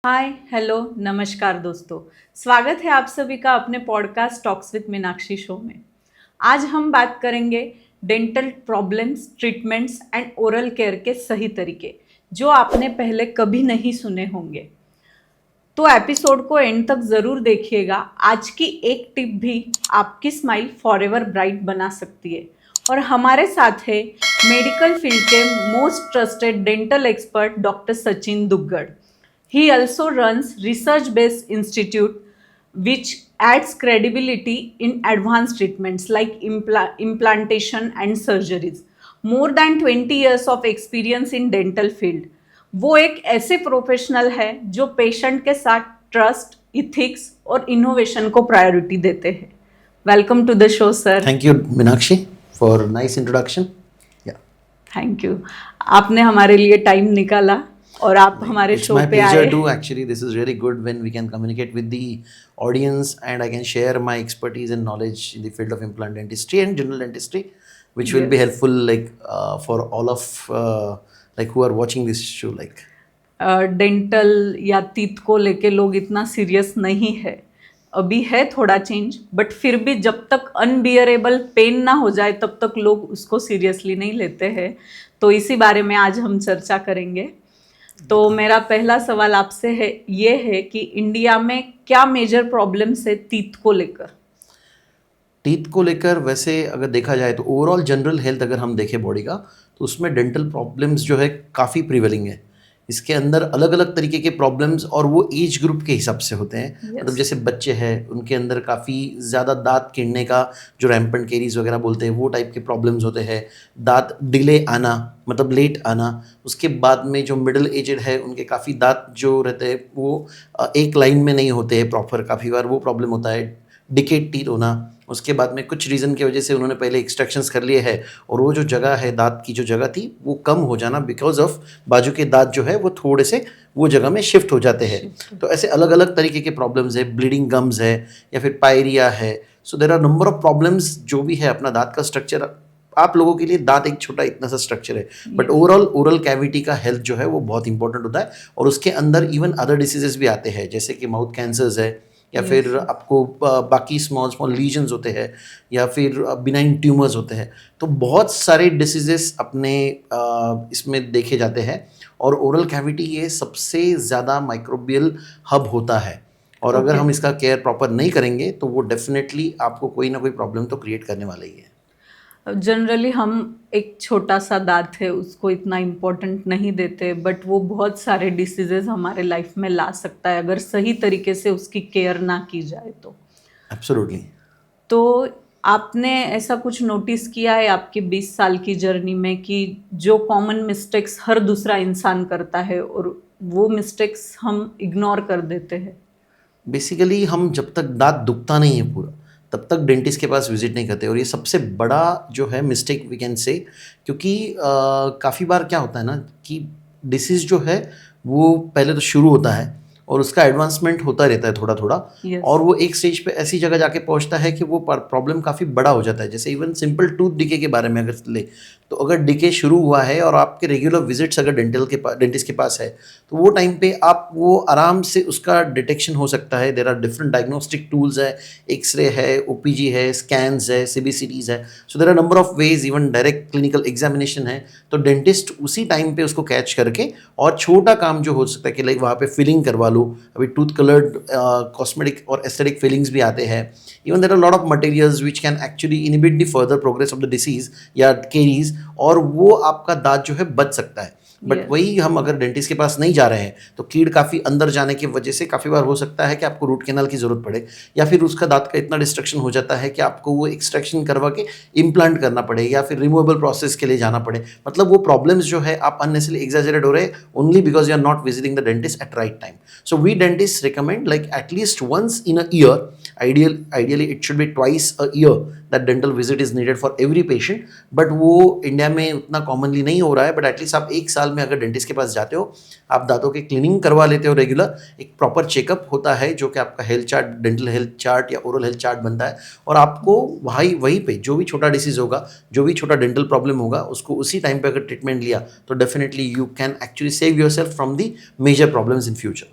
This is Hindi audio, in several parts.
हाय हेलो नमस्कार दोस्तों। स्वागत है आप सभी का अपने podcast talks with Meenakshi show में। आज हम बात करेंगे dental problems, treatments and oral care के सही तरीके जो आपने पहले कभी नहीं सुने होंगे। तो एपिसोड को एंड तक ज़रूर देखिएगा। आज की एक टिप भी आपकी स्माइल फॉरएवर ब्राइट बना सकती है। और हमारे साथ है मेडिकल फील्ड के most trusted dental expert doctor Sachin Duggar. He also runs research-based institute which adds credibility in advanced treatments like implantation and surgeries. More than 20 years of experience in dental field. वो एक ऐसे प्रोफेशनल है जो पेशेंट के साथ ट्रस्ट, इथिक्स और इनोवेशन को प्रायोरिटी देते हैं। Welcome to the show sir. Thank you, Meenakshi, for nice introduction. Yeah. Thank you, आपने हमारे लिए टाइम निकाला और आप हमारे It's शो my पे आए। pleasure too. Actually, this is really good when we can communicate with the audience and I can share my expertise and knowledge in the field of implant dentistry and general dentistry, which will be Yes. helpful for all of who are watching this show. Dental या तीत को लेके लोग इतना सीरियस नहीं है। अभी है थोड़ा चेंज, बट फिर भी जब तक अनबियरेबल पेन ना हो जाए तब तक लोग उसको सीरियसली नहीं लेते हैं। तो इसी बारे में आज हम चर्चा करेंगे। तो मेरा पहला सवाल आपसे ये है कि इंडिया में क्या मेजर प्रॉब्लम्स है तीत को लेकर? टीथ को लेकर वैसे अगर देखा जाए तो ओवरऑल जनरल हेल्थ अगर हम देखें बॉडी का, तो उसमें डेंटल प्रॉब्लम्स जो है काफ़ी प्रिवेलिंग है। इसके अंदर अलग अलग तरीके के प्रॉब्लम्स और वो एज ग्रुप के हिसाब से होते हैं। मतलब जैसे बच्चे हैं उनके अंदर काफ़ी ज़्यादा दांत किड़ने का, जो रैम्पेंट केरीज वगैरह बोलते हैं, वो टाइप के प्रॉब्लम्स होते हैं। दांत डिले आना, मतलब लेट आना। उसके बाद में जो मिडिल एजड है उनके काफ़ी दांत जो रहते हैं वो एक लाइन में नहीं होते हैं प्रॉपर, काफ़ी बार वो प्रॉब्लम होता है। डिकेड टीथ होना, उसके बाद में कुछ रीज़न की वजह से उन्होंने पहले एक्सट्रैक्शंस कर लिए हैं और वो जो जगह है, दांत की जो जगह थी वो कम हो जाना, बिकॉज ऑफ बाजू के दांत जो है वो थोड़े से वो जगह में शिफ्ट हो जाते हैं। तो ऐसे अलग अलग तरीके के प्रॉब्लम्स है। ब्लीडिंग गम्स है या फिर पायरिया है। So there are number of problems जो भी है। अपना दांत का स्ट्रक्चर, आप लोगों के लिए दांत एक छोटा इतना सा स्ट्रक्चर है, बट ओवरऑल ओरल कैविटी का हेल्थ जो है वो बहुत इंपॉर्टेंट होता है। और उसके अंदर इवन अदर डिसीजेस भी आते हैं, जैसे कि माउथ कैंसर्स है, या फिर आपको बाकी स्मॉल स्मॉल लीजन्स होते हैं, या फिर बिनाइन ट्यूमर्स होते हैं। तो बहुत सारे डिसीजेस अपने इसमें देखे जाते हैं। और ओरल कैविटी ये सबसे ज़्यादा माइक्रोबियल हब होता है। और अगर हम इसका केयर प्रॉपर नहीं करेंगे तो वो डेफिनेटली आपको कोई ना कोई प्रॉब्लम तो क्रिएट करने वाला ही है। जनरली हम एक छोटा सा दांत है उसको इतना इम्पोर्टेंट नहीं देते, बट वो बहुत सारे डिसीजेज हमारे लाइफ में ला सकता है अगर सही तरीके से उसकी केयर ना की जाए तो। एब्सोल्युटली। तो आपने ऐसा कुछ नोटिस किया है आपकी 20 साल की जर्नी में कि जो कॉमन मिस्टेक्स हर दूसरा इंसान करता है और वो मिस्टेक्स हम इग्नोर कर देते हैं? बेसिकली हम जब तक दांत दुखता नहीं है पूरा, तब तक डेंटिस्ट के पास विजिट नहीं करते। और ये सबसे बड़ा जो है मिस्टेक वी कैन से, क्योंकि काफ़ी बार क्या होता है ना कि डिसीज़ जो है वो पहले तो शुरू होता है और उसका एडवांसमेंट होता रहता है थोड़ा थोड़ा। और वो एक स्टेज पे ऐसी जगह जाके पहुंचता है कि वो प्रॉब्लम काफ़ी बड़ा हो जाता है। जैसे इवन सिंपल टूथ डिके के बारे में अगर ले, तो अगर डिके शुरू हुआ है और आपके रेगुलर विजिट्स अगर डेंटिस्ट के पास है, तो वो टाइम पे आप वो आराम से उसका डिटेक्शन हो सकता है। There are different diagnostic tools है, एक्सरे है, ओपीजी है, स्कैन्स है, सीबीसीटीज है। So there are number of ways, even direct clinical examination है। तो डेंटिस्ट उसी टाइम पे उसको कैच करके, और छोटा काम जो हो सकता है कि लाइक वहाँ पे फिलिंग करवा लो। अभी टूथ कलर्ड कॉस्मेटिक और एस्थेटिक फिलिंग्स भी आते हैं। Even there are lot of materials which can actually inhibit the further progress of the disease या केरीज, और वो आपका दांत जो है बच सकता है। बट वही हम अगर डेंटिस्ट के पास नहीं जा रहे हैं तो कीड़ काफ़ी अंदर जाने की वजह से काफ़ी बार हो सकता है कि आपको रूट कैनाल की ज़रूरत पड़े, या फिर उसका दांत का इतना डिस्ट्रक्शन हो जाता है कि आपको वो एक्सट्रैक्शन करवा के इम्प्लांट करना पड़े, या फिर रिमूवेबल प्रोसेस के लिए जाना पड़े। मतलब वो प्रॉब्लम्स जो है आप अननेसेसरली एग्जैजरेट हो रहे only because you are not visiting the dentist at right time. So we dentist recommend like at least once in a year, ideally it should be twice a year that dental visit is needed for every patient. But वो इंडिया में उतना कॉमनली नहीं हो रहा है। बट एटलीस्ट आप एक साल में अगर डेंटिस्ट के पास जाते हो, आप दांतों की क्लीनिंग करवा लेते हो रेगुलर, एक प्रॉपर चेकअप होता है जो कि आपका health chart, dental health chart या ओरल हेल्थ चार्ट बनता है, और आपको वहीं पे जो भी छोटा डिसीज होगा, जो भी छोटा डेंटल प्रॉब्लम होगा, उसको उसी टाइम पे अगर ट्रीटमेंट लिया तो definitely you can actually save yourself from the major problems in future.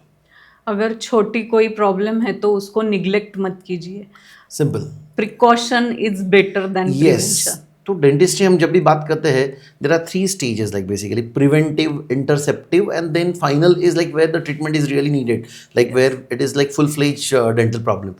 अगर छोटी कोई प्रॉब्लम है तो उसको निग्लेक्ट मत कीजिए. Simple. Precaution is better than yes. Prevention. तो डेंटिस्ट्री हम जब भी बात करते हैं, there are 3 stages, like basically preventive, interceptive, and then final is like where the treatment is really needed, like where it is like full fledged dental problem.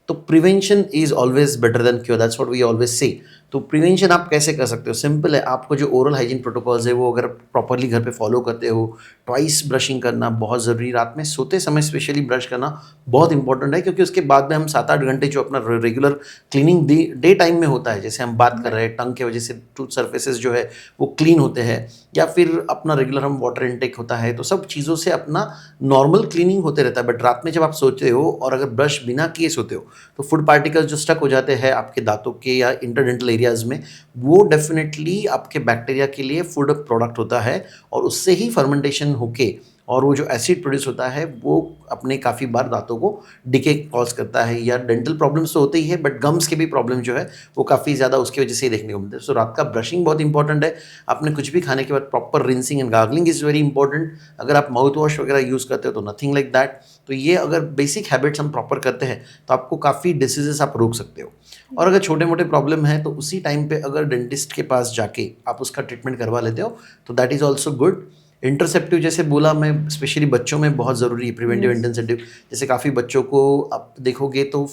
तो prevention is always better than cure, that's what we always say. तो प्रिवेंशन आप कैसे कर सकते हो? सिंपल है. आपको जो ओरल हाइजीन प्रोटोकॉल्स है वो अगर प्रॉपरली घर पे फॉलो करते हो, ट्वाइस ब्रशिंग करना बहुत ज़रूरी, रात में सोते समय स्पेशली ब्रश करना बहुत इंपॉर्टेंट है, क्योंकि उसके बाद में हम 7-8 घंटे जो अपना रेगुलर क्लीनिंग डे टाइम में होता है, जैसे हम बात कर रहे हैं टंग के वजह से टूथ सर्फेसेस जो है वो क्लीन होते हैं, या फिर अपना रेगुलर हम वाटर इनटेक होता है, तो सब चीज़ों से अपना नॉर्मल क्लीनिंग होते रहता है. बट रात में जब आप सोते हो और अगर ब्रश बिना किए सोते हो, तो फूड पार्टिकल्स जो स्टक हो जाते हैं आपके दांतों के या इंटरडेंटल एरियाज़ में, वो डेफिनेटली आपके बैक्टीरिया के लिए फूड प्रोडक्ट होता है, और उससे ही फर्मेंटेशन होके और वो जो एसिड प्रोड्यूस होता है वो अपने काफ़ी बार दांतों को डिके कॉज करता है. या डेंटल प्रॉब्लम्स तो होते ही है, बट गम्स के भी प्रॉब्लम जो है वो काफ़ी ज़्यादा उसकी वजह से ही देखने को मिलते हैं. सो रात का ब्रशिंग बहुत इंपॉर्टेंट है. आपने कुछ भी खाने के बाद proper rinsing and gargling is very important. अगर आप माउथ वॉश वगैरह यूज़ करते हो तो नथिंग लाइक दैट. तो ये अगर बेसिक हैबिट्स हम प्रॉपर करते हैं तो आपको काफ़ी डिसीजेस आप रोक सकते हो. और अगर छोटे मोटे प्रॉब्लम है तो उसी टाइम पे अगर डेंटिस्ट के पास जाके आप उसका ट्रीटमेंट करवा लेते हो तो that is also good. Interceptive जैसे बोला मैं, स्पेशली बच्चों में बहुत ज़रूरी है प्रिवेंटिव इंटरसेप्टिव. जैसे काफ़ी बच्चों को आप देखोगे तो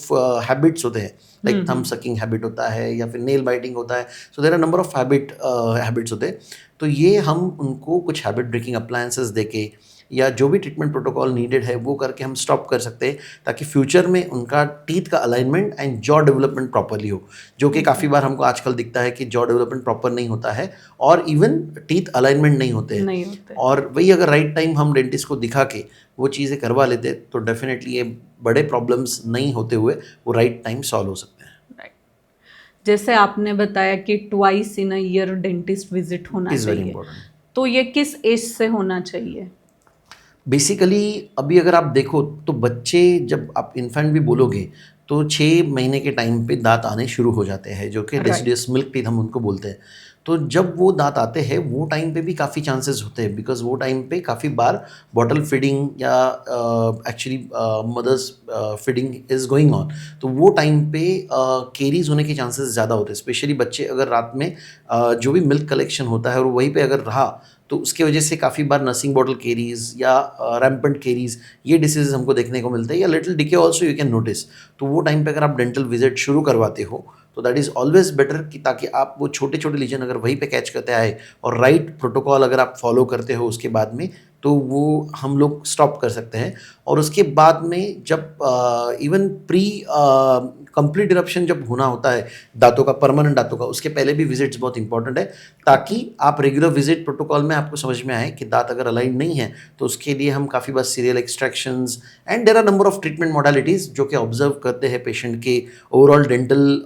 हैबिट्स होते हैं, लाइक थंब सकिंग हैबिट होता है या फिर नेल बाइटिंग होता है. So there are number of habits होते हैं. तो ये हम उनको कुछ हैबिट ब्रेकिंग अप्लायंसेस देके या जो भी ट्रीटमेंट प्रोटोकॉल नीडेड है वो करके हम स्टॉप कर सकते हैं, ताकि फ्यूचर में उनका टीथ का alignment and jaw development properly हो, जो कि काफ़ी बार हमको आजकल दिखता है कि जॉ डेवलपमेंट प्रॉपर नहीं होता है और इवन टीथ अलाइनमेंट नहीं होते हैं. और वही अगर राइट टाइम हम डेंटिस्ट को दिखा के वो चीज़ें करवा लेते तो डेफिनेटली ये बड़े प्रॉब्लम्स नहीं होते हुए वो राइट टाइम सॉल्व हो सकते हैं. जैसे आपने बताया कि twice in a year dentist visit होना चाहिए, तो ये किस एज से होना चाहिए? बेसिकली अभी अगर आप देखो तो बच्चे, जब आप इन्फेंट भी बोलोगे तो 6 महीने के टाइम पे दांत आने शुरू हो जाते हैं, जो कि डेसिडियस मिल्क टीथ हम उनको बोलते हैं. तो जब वो दांत आते हैं वो टाइम पे भी काफ़ी चांसेस होते हैं, बिकॉज वो टाइम पे काफ़ी बार बॉटल फीडिंग या actually mother's feeding is going on. तो वो टाइम पे केरीज होने के चांसेस ज़्यादा होते हैं, स्पेशली बच्चे अगर रात में जो भी मिल्क कलेक्शन होता है और वहीं पे अगर रहा तो उसके वजह से काफ़ी बार नर्सिंग बॉटल केरीज या रैम्पेंट केरीज, ये डिसीजेज हमको देखने को मिलते हैं, या little decay also you can notice. तो वो टाइम पे अगर आप डेंटल विजिट शुरू करवाते हो तो दैट इज़ ऑलवेज बेटर, कि ताकि आप वो छोटे छोटे लीजन अगर वहीं पे कैच करते आए और राइट प्रोटोकॉल अगर आप फॉलो करते हो उसके बाद में, तो वो हम लोग स्टॉप कर सकते हैं. और उसके बाद में जब इवन प्री कंप्लीट इरप्शन जब होना होता है दांतों का, परमानेंट दांतों का, उसके पहले भी विजिट्स बहुत इंपॉर्टेंट है, ताकि आप रेगुलर विजिट प्रोटोकॉल में आपको समझ में आए कि दांत अगर अलाइन नहीं है तो उसके लिए हम काफ़ी बार serial extractions and there are number of treatment modalities जो कि ऑब्जर्व करते हैं पेशेंट के ओवरऑल डेंटल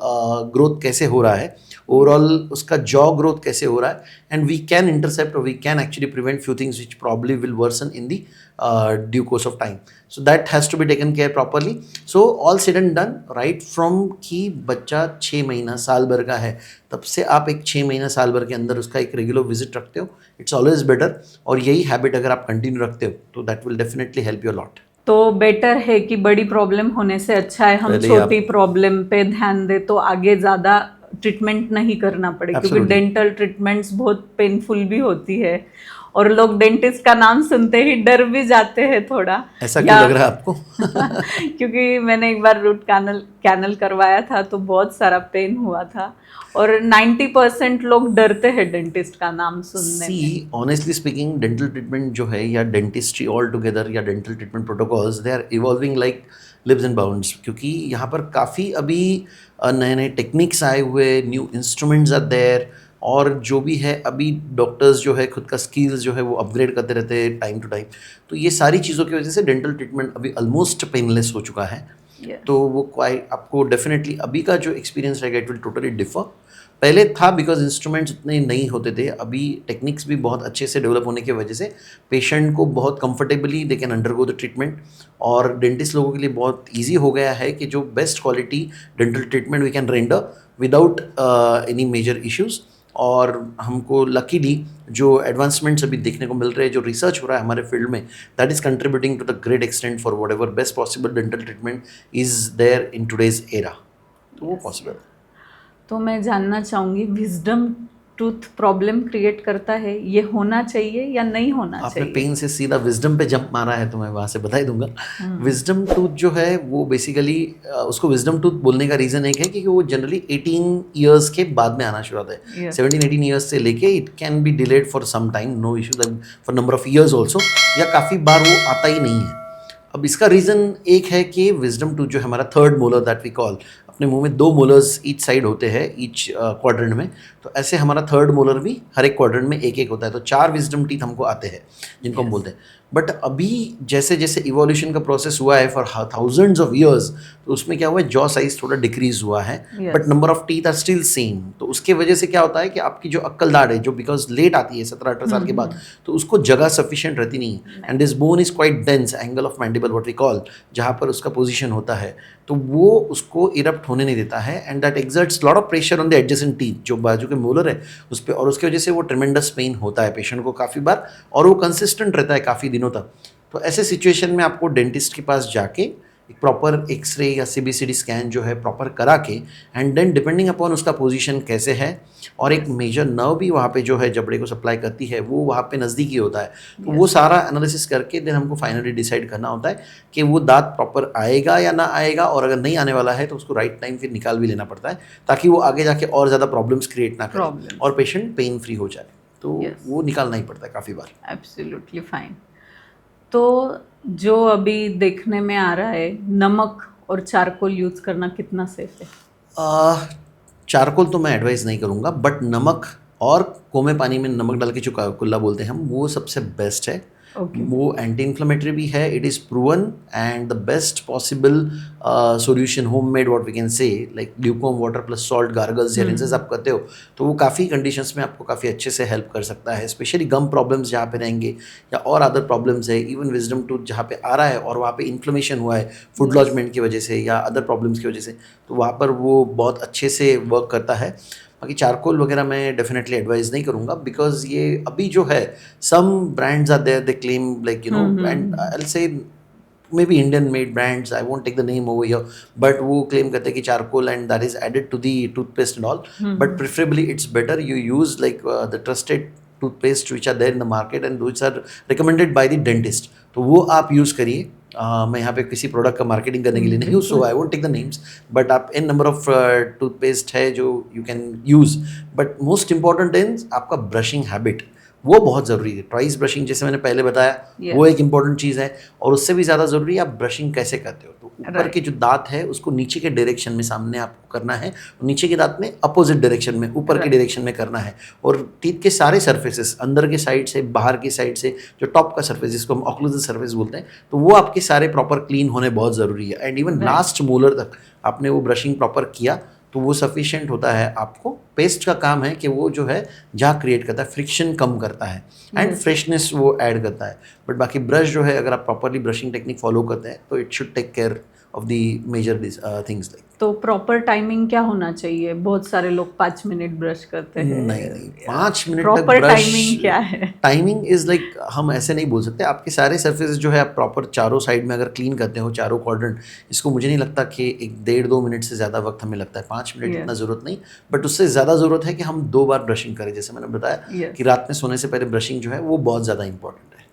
ग्रोथ कैसे हो रहा है, ओवरऑल उसका जॉ ग्रोथ कैसे हो रहा है, एंड वी कैन इंटरसेप्ट और we can actually prevent few things which probably will worsen in the due course of time. So that has to be taken care properly. So all said and done, right from कि बच्चा 6 महीना साल भर का है तब से आप एक 6 महीना साल भर के अंदर उसका एक रेगुलर विजिट रखते हो, इट्स ऑलवेज बेटर. और यही हैबिट अगर आप कंटिन्यू रखते हो तो that will definitely help you lot. तो बेटर है कि बड़ी प्रॉब्लम होने से अच्छा है हम छोटी प्रॉब्लम पे ध्यान दे, तो आगे ज़्यादा ट्रीटमेंट नहीं करना पड़े. क्योंकि डेंटल ट्रीटमेंट्स बहुत पेनफुल भी होती है और लोग डेंटिस्ट का नाम सुनते ही डर भी जाते हैं थोड़ा. ऐसा क्यों लग रहा है आपको? क्योंकि मैंने एक बार रूट कैनल करवाया था तो बहुत सारा पेन हुआ था और 90% लोग डरते हैं डेंटिस्ट का नाम सुनने में. ऑनेस्टली स्पीकिंग, डेंटल ट्रीटमेंट जो है या डेंटिस्ट्री ऑल टुगेदर या dental treatment protocols, they are evolving like leaps and bounds. क्योंकि यहाँ पर काफ़ी अभी नए नए टेक्निक्स आए हुए, न्यू इंस्ट्रूमेंट्स आर देयर, और जो भी है अभी डॉक्टर्स जो है खुद का स्किल्स जो है वो अपग्रेड करते रहते हैं टाइम टू टाइम. तो ये सारी चीज़ों की वजह से डेंटल ट्रीटमेंट अभी ऑलमोस्ट पेनलेस हो चुका है. तो वो आपको डेफिनेटली अभी का जो एक्सपीरियंस रहेगा इट विल टोटली डिफर. पहले था बिकॉज इंस्ट्रूमेंट्स उतने नहीं होते थे, अभी टेक्निक्स भी बहुत अच्छे से डेवलप होने की वजह से पेशेंट को बहुत comfortably they can undergo the treatment. और डेंटिस्ट लोगों के लिए बहुत ईजी हो गया है कि जो best quality dental treatment we can render without any major issues. और हमको लकीली जो एडवांसमेंट्स अभी देखने को मिल रहे हैं, जो रिसर्च हो रहा है हमारे फील्ड में, that is contributing to the great extent for whatever best possible dental treatment is there in today's era. तो वो पॉसिबल है। तो मैं जानना चाहूँगी, विजडम टूथ प्रॉब्लम क्रिएट करता है, ये होना चाहिए या नहीं होना आपने चाहिए? पेन से सीधा विजडम पे जंप मारा है तो मैं वहाँ से बता ही दूंगा। विजडम टूथ जो है वो बेसिकली उसको विजडम टूथ बोलने का रीज़न एक है कि वो जनरली 18 ईयर्स के बाद में आना शुरू होता है। 17-18 ईयर्स से लेके it can be delayed for some time, no issue, for number of years also, या काफ़ी बार वो आता ही नहीं है। अब इसका रीज़न एक है कि विजडम टूथ जो हमारा third molar that we call, अपने मुंह में 2 मोलर्स ईच साइड होते हैं ईच क्वाड्रेंट में, तो ऐसे हमारा थर्ड मोलर भी हर एक क्वाड्रेंट में एक एक होता है, तो 4 विजडम टीथ हमको आते हैं जिनको हम बोलते हैं। बट अभी जैसे जैसे इवोल्यूशन का प्रोसेस हुआ है फॉर थाउजेंड्स ऑफ ईयर्स, तो उसमें क्या हुआ है, जॉ साइज थोड़ा डिक्रीज हुआ है, but number of teeth are still same. तो उसके वजह से क्या होता है कि आपकी जो अक्कल दाढ़ है, जो बिकॉज लेट आती है 17-18 साल के बाद, तो उसको जगह सफिशिएंट रहती नहीं है, and this bone is quite dense, angle of mandible what we call, जहाँ पर उसका पोजीशन होता है, तो वो उसको इरप्ट होने नहीं देता है, and that exerts lot of pressure on the adjacent teeth, जो बाजू के मोलर है उस पर, और उसकी वजह से वो ट्रेमेंडस पेन होता है पेशेंट को काफ़ी बार, और वो कंसिस्टेंट रहता है काफ़ी दिनों तक। तो ऐसे सिचुएशन में आपको डेंटिस्ट के पास जाके एक प्रॉपर एक्सरे या CBCD स्कैन जो है प्रॉपर करा के, एंड देन डिपेंडिंग अपॉन उसका पोजीशन कैसे है, और एक मेजर नर्व भी वहाँ पे जो है जबड़े को सप्लाई करती है, वो वहाँ पे नज़दीकी होता है, तो वो सारा एनालिसिस करके देन हमको फाइनली डिसाइड करना होता है कि वो दांत प्रॉपर आएगा या ना आएगा, और अगर नहीं आने वाला है तो उसको राइट टाइम फिर निकाल भी लेना पड़ता है, ताकि वो आगे जाके और ज़्यादा प्रॉब्लम्स क्रिएट ना करे और पेशेंट पेन फ्री हो जाए, तो वो निकालना ही पड़ता है काफ़ी बार। Absolutely fine. तो जो अभी देखने में आ रहा है, नमक और चारकोल यूज़ करना कितना सेफ है? चारकोल तो मैं एडवाइस नहीं करूँगा, बट नमक और कोमे पानी में नमक डाल के जो कुल्ला बोलते हैं हम, वो सबसे बेस्ट है। वो एंटी इन्फ्लेमेटरी भी है, it is proven, and the best possible solution homemade what we can say, like lukewarm water plus salt gargles या रिंसेस आप करते हो, तो वो काफ़ी कंडीशंस में आपको काफ़ी अच्छे से हेल्प कर सकता है, स्पेशली गम प्रॉब्लम्स जहाँ पे रहेंगे, या और अदर प्रॉब्लम्स है, इवन विजडम टूथ जहाँ पे आ रहा है और वहाँ पे इन्फ्लेमेशन हुआ है फूड लॉजमेंट की वजह से या अदर प्रॉब्लम्स की वजह से, तो वहाँ पर वो बहुत अच्छे से वर्क करता है। बाकी चारकोल वगैरह मैं डेफिनेटली एडवाइस नहीं करूँगा, बिकॉज ये अभी जो है some brands are there, they claim like you know, and I will say may be Indian made brands, I won't take the name over here, but वो क्लेम करते हैं कि charcoal and that is added to the toothpaste and all, but preferably it's better you use like the trusted toothpaste which are there in the market and which are recommended by the dentist, तो वो आप यूज़ करिए। मैं यहाँ पे किसी प्रोडक्ट का मार्केटिंग करने के लिए नहीं हूँ, so I won't take the names, but आप इन नंबर ऑफ टूथपेस्ट है जो you can use, but most important is आपका ब्रशिंग हैबिट, वो बहुत ज़रूरी है। ट्वाइस ब्रशिंग जैसे मैंने पहले बताया, वो एक इंपॉर्टेंट चीज़ है, और उससे भी ज़्यादा ज़रूरी है आप ब्रशिंग कैसे करते हो। तो ऊपर के जो दांत है उसको नीचे के डायरेक्शन में सामने आपको करना है, और नीचे के दांत में अपोजिट डायरेक्शन में, ऊपर के डायरेक्शन में करना है, और टीथ के सारे सर्फेसेस, अंदर के साइड से, बाहर की साइड से, जो टॉप का सर्फेस जिसको हम ऑक्लूसिव सर्फेस बोलते हैं, तो वो आपके सारे प्रॉपर क्लीन होने बहुत ज़रूरी है, एंड इवन लास्ट मोलर तक आपने वो ब्रशिंग प्रॉपर किया तो वो सफिशिएंट होता है। आपको पेस्ट का काम है कि वो जो है जहाँ क्रिएट करता है, फ्रिक्शन कम करता है, एंड फ्रेशनेस वो ऐड करता है, बट बाकी ब्रश जो है अगर आप प्रॉपरली ब्रशिंग टेक्निक फॉलो करते हैं तो it should take care of the major things like. तो प्रॉपर टाइमिंग क्या होना चाहिए? बहुत सारे लोग 5 मिनट ब्रश करते हैं। नहीं 5 मिनट प्रॉपर टाइमिंग क्या है? टाइमिंग इज लाइक हम ऐसे नहीं बोल सकते। आपके सारे सर्फेसेस जो है आप प्रॉपर चारों साइड में अगर क्लीन करते हो, चारों क्वाड्रेंट, इसको मुझे नहीं लगता कि 1-1.5-2 मिनट से ज़्यादा वक्त हमें लगता है। 5 मिनट इतना ज़रूरत नहीं, बट उससे ज़्यादा ज़रूरत है कि हम 2 बार ब्रशिंग करें। जैसे मैंने बताया कि रात में सोने से पहले ब्रशिंग जो है वो बहुत ज़्यादा इंपॉर्टेंट है।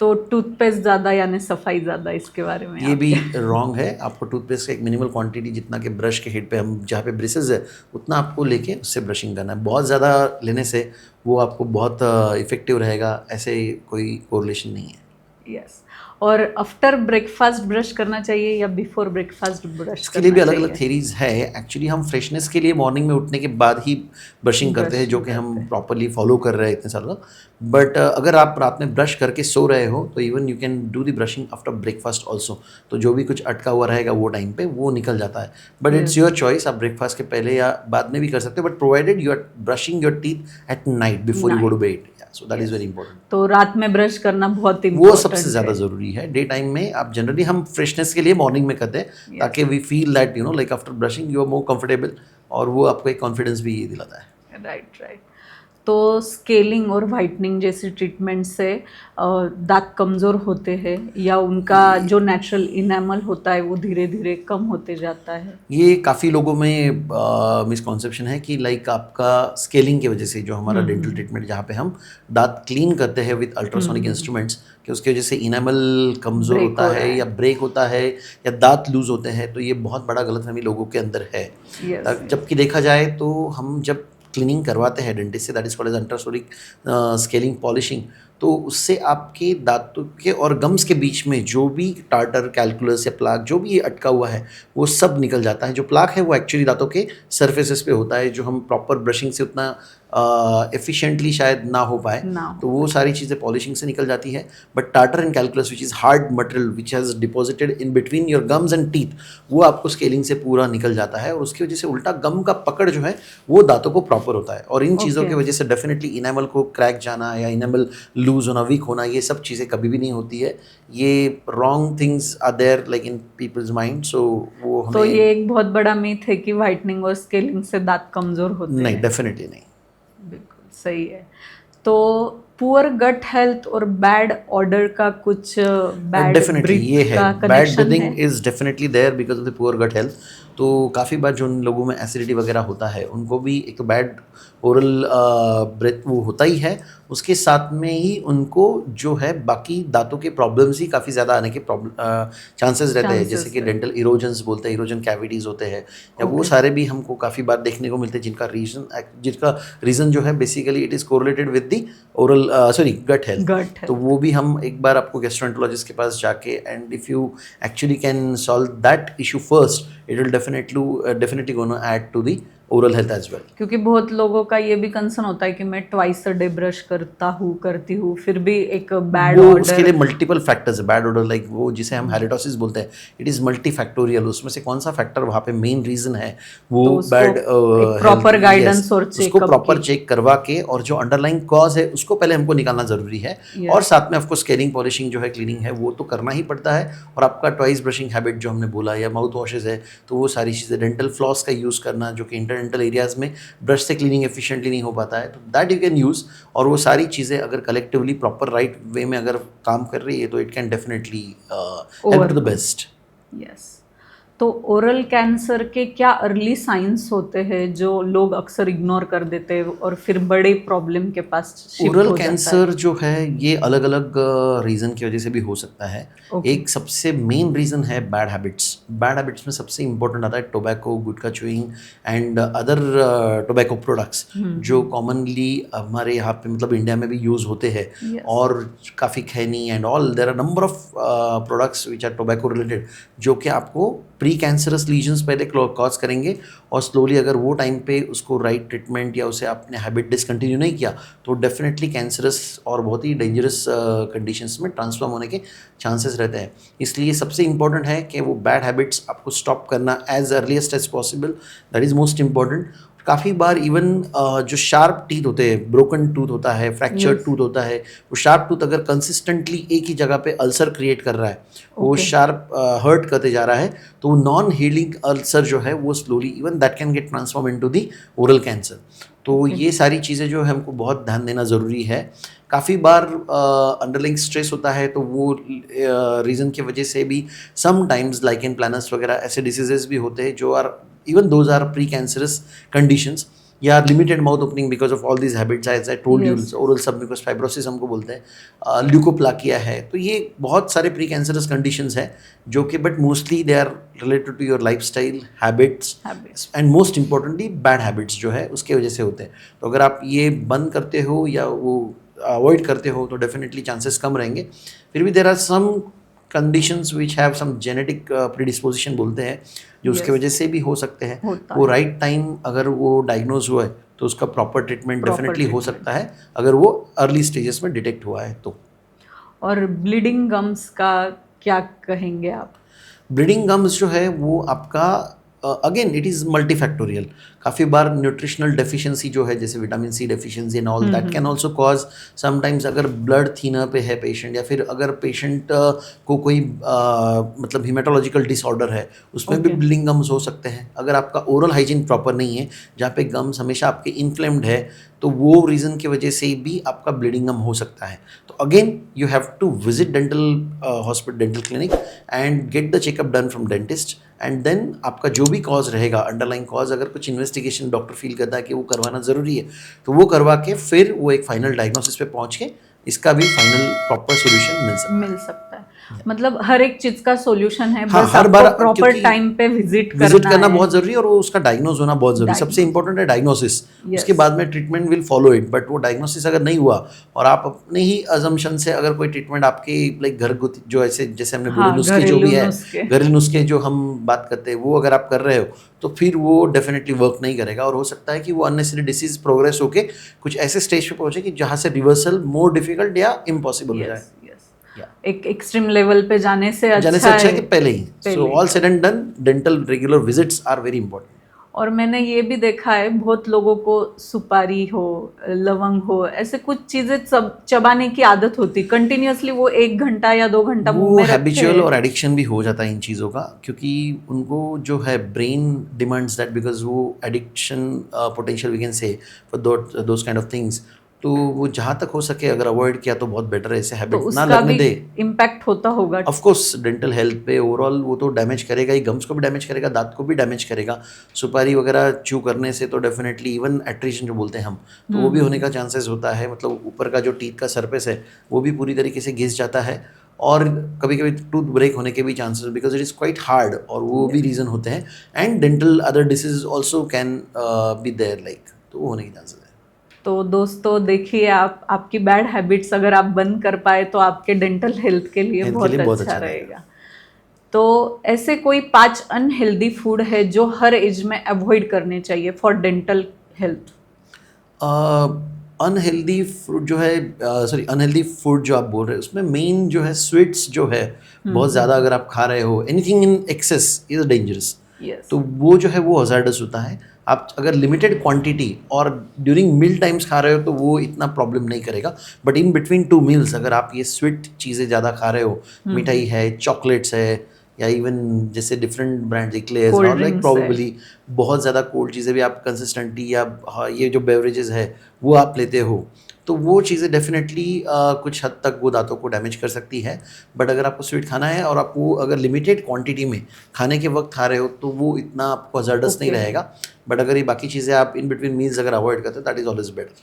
तो टूथपेस्ट ज़्यादा यानी सफाई ज़्यादा, इसके बारे में ये भी रॉन्ग है। आपको टूथपेस्ट का एक मिनिमल क्वांटिटी जितना कि ब्रश के हेड पे हम जहाँ पे ब्रिसेस है उतना आपको लेके उससे ब्रशिंग करना है। बहुत ज़्यादा लेने से वो आपको बहुत इफेक्टिव रहेगा, ऐसे कोई कोरिलेशन नहीं है। यस। और आफ्टर ब्रेकफास्ट ब्रश करना चाहिए या बिफोर ब्रेकफास्ट ब्रश? इसके लिए भी अलग अलग थेरीज है। एक्चुअली हम फ्रेशनेस के लिए मॉर्निंग में उठने के बाद ही ब्रशिंग करते हैं, जो कि हम प्रॉपरली फॉलो कर रहे हैं इतने सालों तक। बट अगर आप रात में ब्रश करके सो रहे हो तो even you can do the brushing after breakfast also. तो जो भी कुछ अटका हुआ रहेगा वो टाइम पे वो निकल जाता है। बट इट्स योर चॉइस, आप ब्रेकफास्ट के पहले या बाद में भी कर सकते हो, but provided you are brushing your teeth at night before you go to bed. So that is very important. तो रात में ब्रश करना बहुत इंपॉर्टेंट, वो सबसे ज़्यादा ज़रूरी है। डे टाइम में आप जनरली हम फ्रेशनेस के लिए मॉर्निंग में करते हैं ताकि we feel that you know like after brushing you are more comfortable, और वो आपको एक कॉन्फिडेंस भी दिलाता है। Right right. तो स्केलिंग और वाइटनिंग जैसी ट्रीटमेंट से दांत कमज़ोर होते हैं या उनका जो नेचुरल इनेमल होता है वो धीरे धीरे कम होते जाता है? ये काफ़ी लोगों में मिसकॉन्सेप्शन है कि लाइक आपका स्केलिंग की वजह से जो हमारा डेंटल ट्रीटमेंट जहाँ पे हम दांत क्लीन करते हैं विद अल्ट्रासोनिक इंस्ट्रूमेंट्स, कि उसकी वजह से इनेमल कमज़ोर Break होता हो रहा है है। या ब्रेक होता है या दांत लूज होते हैं, तो ये बहुत बड़ा गलतफहमी लोगों के अंदर है। यस जबकि देखा जाए तो हम जब क्लीनिंग करवाते हैं डेंटिस्ट से, that is called as ultrasonic scaling polishing, तो उससे आपके दांतों के और गम्स के बीच में जो भी टार्टर, कैलकुलस या प्लाक जो भी अटका हुआ है वो सब निकल जाता है। जो प्लाक है वो एक्चुअली दांतों के सरफेसेस पे होता है, जो हम प्रॉपर ब्रशिंग से उतना एफिशिएंटली शायद ना हो पाए, ना तो हो वो सारी चीज़ें पॉलिशिंग से निकल जाती है। But tartar and calculus which is hard material which has deposited in between your gums and teeth, वो आपको स्केलिंग से पूरा निकल जाता है और उसकी वजह से उल्टा गम का पकड़ जो है वो दांतों को प्रॉपर होता है। और इन चीज़ों Okay. की वजह से डेफिनेटली इनेमल को क्रैक जाना या इनेमल लूज होना, वीक होना, ये सब चीज़ें कभी भी नहीं होती है। ये wrong things are there like in people's mind, so वो तो हमें ये एक बहुत बड़ा मिथ है कि वाइटनिंग और स्केलिंग से दांत कमज़ोर होते नहीं, हैं। डेफिनेटली नहीं। बिल्कुल सही है। तो पुअर गट हेल्थ और बैड ऑर्डर का कुछ बैड डेफिनेटली ब्रीथ ये है, का बैड कनेक्शन ब्रीथिंग है? Is definitely there because of the poor gut health. तो काफ़ी बार जो उन लोगों में एसिडिटी वगैरह होता है उनको भी एक तो बैड ओरल ब्रेथ वो होता ही है, उसके साथ में ही उनको जो है बाकी दांतों के प्रॉब्लम्स ही काफ़ी ज़्यादा आने के चांसेस रहते हैं, जैसे Chances कि रहते डेंटल इरोजन्स बोलते हैं, इरोजन कैविटीज़ होते हैं, या वो Okay. सारे भी हमको काफ़ी बार देखने को मिलते हैं, जिनका रीज़न जो है basically it is correlated with the oral sorry gut health. Gut तो हेल्थ। वो भी हम एक बार आपको गैस्ट्रोएंटरोलॉजिस्ट के पास जाके, and if you actually can solve that issue first, it will definitely gonna add to the oral health as well. क्योंकि बहुत लोगों का ये भी कंसर्न होता है कि मैं ट्वाइस अ डे ब्रश करती हूँ फिर भी एक बैड वो उसके ऑर्डर। लिए मल्टीपल फैक्टर्स है बैड ऑर्डर, लाइक वो जिसे हम हैलिटोसिस बोलते हैं, इट इज़ मल्टी फैक्टोरियल। उसमें से कौन सा फैक्टर वहाँ पे मेन रीजन है वो तो उसको बैड एक हेल्थ, प्रॉपर यस, गाइडेंस और उसको चेकअप प्रॉपर की। चेक करवा के और जो अंडरलाइंग कॉज है उसको पहले हमको निकालना ज़रूरी है। और यस साथ में आपको स्केलिंग, पॉलिशिंग जो है, क्लीनिंग है, वो तो करना ही पड़ता है। और आपका ट्वाइस ब्रशिंग हैबिट जो हमने बोला, या माउथ वॉशेज है, तो वो सारी चीज़ें, डेंटल फ्लॉस का यूज़ करना जो कि इंटरडेंटल एरियाज़ में ब्रश से क्लीनिंग एफिशिएंटली नहीं हो पाता है, तो दैट यू कैन यूज़। और वो सारी चीज़ें अगर कलेक्टिवली प्रॉपर राइट वे में अगर काम कर रही है तो it can definitely help to the overcome. Best. Yes. तो ओरल कैंसर के क्या अर्ली साइंस होते हैं जो लोग अक्सर इग्नोर कर देते हैं और फिर बड़े प्रॉब्लम के पास शिफ्ट ओरल हो जाता है? कैंसर जो है ये अलग अलग रीज़न की वजह से भी हो सकता है। ओके। एक सबसे मेन रीज़न है बैड हैबिट्स। बैड हैबिट्स में सबसे इंपॉर्टेंट आता है tobacco, gutkha chewing and other tobacco products, जो कॉमनली हमारे यहाँ पे मतलब इंडिया में भी यूज़ होते हैं। Yes. और काफ़ी खैनी and all, there are number of products which are tobacco related, जो कि आपको प्री कैंसरस लीजन्स पहले कॉज करेंगे, और स्लोली अगर वो टाइम पे उसको राइट ट्रीटमेंट या उसे आपने हैबिट डिसकंटिन्यू नहीं किया तो डेफिनेटली कैंसरस और बहुत ही डेंजरस कंडीशंस में ट्रांसफॉर्म होने के चांसेस रहते हैं। इसलिए सबसे इंपॉर्टेंट है कि वो बैड हैबिट्स आपको स्टॉप करना as earliest as possible, that is most important. काफ़ी बार इवन जो शार्प टीथ होते हैं, ब्रोकन टूथ होता है, फ्रैक्चर्ड Yes. टूथ होता है, वो शार्प टूथ अगर कंसिस्टेंटली एक ही जगह पे अल्सर क्रिएट कर रहा है, वो Okay. शार्प हर्ट करते जा रहा है, तो वो नॉन हीलिंग अल्सर जो है वो slowly even that can get transform into the oral cancer. तो Okay. ये सारी चीज़ें जो है हमको बहुत ध्यान देना ज़रूरी है। काफ़ी बार अंडरलाइंग स्ट्रेस होता है, तो वो रीज़न की वजह से भी समटाइम्स लाइकेन प्लानस वगैरह ऐसे डिसीजेस भी होते हैं जो are even those are precancerous conditions, या limited mouth opening because of all these habits as I told you, Yes. Oral submucous fibrosis हमको बोलते हैं, ल्यूकोप्लाकिया है। तो ये बहुत सारे प्री कैंसरस कंडीशंस हैं जो कि but mostly they are related to your lifestyle habits Habits. And most importantly bad habits जो है उसके वजह से होते हैं। तो अगर आप ये बंद करते हो या वो अवॉइड करते हो तो डेफिनेटली चांसेस कम रहेंगे। फिर भी there are some conditions which have some genetic predisposition बोलते हैं, जो उसके Yes. वजह से भी हो सकते हैं। होता वो है। राइट टाइम अगर वो डायग्नोज हुआ है तो उसका प्रॉपर ट्रीटमेंट Proper डेफिनेटली हो treatment. सकता है, अगर वो अर्ली स्टेजेस में डिटेक्ट हुआ है तो। और ब्लीडिंग गम्स का क्या कहेंगे आप? ब्लीडिंग गम्स जो है वो आपका अगेन इट इज़ मल्टीफैक्टोरियल. काफ़ी बार न्यूट्रिशनल डेफिशिएंसी जो है, जैसे vitamin C deficiency and all, that can also cause sometimes. अगर ब्लड थिनर पे है पेशेंट, या फिर अगर पेशेंट को कोई मतलब हिमेटोलॉजिकल डिसऑर्डर है, उसमें भी Okay. ब्लीडिंग गम्स हो सकते हैं. अगर आपका ओरल हाइजीन प्रॉपर नहीं है, जहाँ पे गम्स हमेशा आपके इन्फ्लेम्ड है, तो वो रीज़न की वजह से भी आपका ब्लीडिंग गम हो सकता है. तो again you have to visit dental hospital, dental clinic, and get the checkup done from dentist. And then आपका जो भी कॉज रहेगा, अंडरलाइन कॉज, अगर कुछ इन्वेस्टिगेशन डॉक्टर फील करता है कि वो करवाना ज़रूरी है, तो वो करवा के फिर वो एक फाइनल डायग्नोसिस पे पहुंच के इसका भी फाइनल प्रॉपर सोल्यूशन मिल सकता है. मतलब हर एक चीज का सॉल्यूशन है, हाँ, बस हर बार आपको प्रॉपर क्योंकि टाइम पे विजिट करना करना है. बहुत ज़रूरी है, और वो उसका डायग्नोज होना बहुत ज़रूरी है. सबसे इंपॉर्टेंट है डायग्नोसिस. Yes. उसके बाद में treatment will follow it. But वो डायग्नोसिस अगर नहीं हुआ, और आप अपने ही अजम्पशन से अगर कोई ट्रीटमेंट आपके लाइक घरगुती जो ऐसे जैसे हमने बोले हाँ, नुस्खे जो भी है, नुस्खे. घरेलू नुस्खे जो हम बात करते हैं, वो अगर आप कर रहे हो, तो फिर वो डेफिनेटली वर्क नहीं करेगा, और हो सकता है कि वो अननेसेसरी डिसीज प्रोग्रेस होके कुछ ऐसे स्टेज पे पहुंचे कि जहाँ से रिवर्सल मोर डिफिकल्ट या इम्पॉसिबल हो जाए. एक एक्सट्रीम लेवल पे जाने से अच्छा है कि पहले ही. सो ही. All said and done, dental regular visits are very important. और मैंने ये भी देखा है, बहुत लोगों को सुपारी हो, लवंग हो, ऐसे कुछ चीजें चबाने की आदत होती, कंटिन्यूअसली वो 1 घंटा या 2 घंटा मुंह वो में रखते हैबिचुअल हैं. और एडिक्शन भी हो जाता है इन चीज़ों का, क्योंकि उनको जो है ब्रेन डिमांड्स दैट, बिकॉज वो addiction potential we can say for those kind of things. तो वो जहाँ तक हो सके अगर अवॉइड किया तो बहुत बेटर है. ऐसे तो हैबिट ना उसका लगने भी दे. इम्पैक्ट होता होगा. ऑफ कोर्स डेंटल हेल्थ पे ओवरऑल वो तो डैमेज करेगा ही, गम्स को भी डैमेज करेगा, दांत को भी डैमेज करेगा. सुपारी वगैरह च्यू करने से तो डेफिनेटली इवन एट्रीशन जो बोलते हैं हम, तो वो भी होने का चांसेस होता है. मतलब ऊपर का जो टीथ का सरफेस है वो भी पूरी तरीके से घिस जाता है, और कभी कभी टूथ ब्रेक होने के भी chances, because it is quite hard, और वो भी रीज़न होते हैं. And dental other disease also can be there like, तो वो होने के चांसेस है. तो दोस्तों देखिए, आपकी बैड हैबिट्स अगर आप बंद कर पाए तो आपके डेंटल हेल्थ के लिए बहुत अच्छा रहेगा. तो ऐसे कोई 5 अनहेल्दी फूड है जो हर एज में अवॉइड करने चाहिए for dental health? Unhealthy food जो है, सॉरी अनहेल्दी फूड जो आप बोल रहे हैं, उसमें मेन जो है स्वीट्स जो है, बहुत ज़्यादा अगर आप खा रहे हो, anything in excess is dangerous. तो वो जो है वो हजार्डस होता है. आप अगर लिमिटेड क्वांटिटी और ड्यूरिंग मील टाइम्स खा रहे हो तो वो इतना प्रॉब्लम नहीं करेगा. बट इन बिटवीन 2 मील्स अगर आप ये स्वीट चीज़ें ज़्यादा खा रहे हो, मिठाई है, चॉकलेट्स है, या इवन जैसे डिफरेंट ब्रांड्स एक्लेयर्स और लाइक प्रॉबेबली बहुत ज़्यादा कोल्ड चीज़ें भी आप कंसिस्टेंटली, या ये जो बेवरेजेस है वो आप लेते हो, तो वो चीज़ें डेफिनेटली कुछ हद तक वो दांतों को डैमेज कर सकती है. बट अगर आपको स्वीट खाना है और आपको अगर लिमिटेड क्वांटिटी में खाने के वक्त खा रहे हो, तो वो इतना आपको हजार्डस नहीं रहेगा. बट अगर ये बाकी चीज़ें आप इन बिटवीन मील्स अगर अवॉइड करते हो, दैट इज़ ऑलवेज बेटर.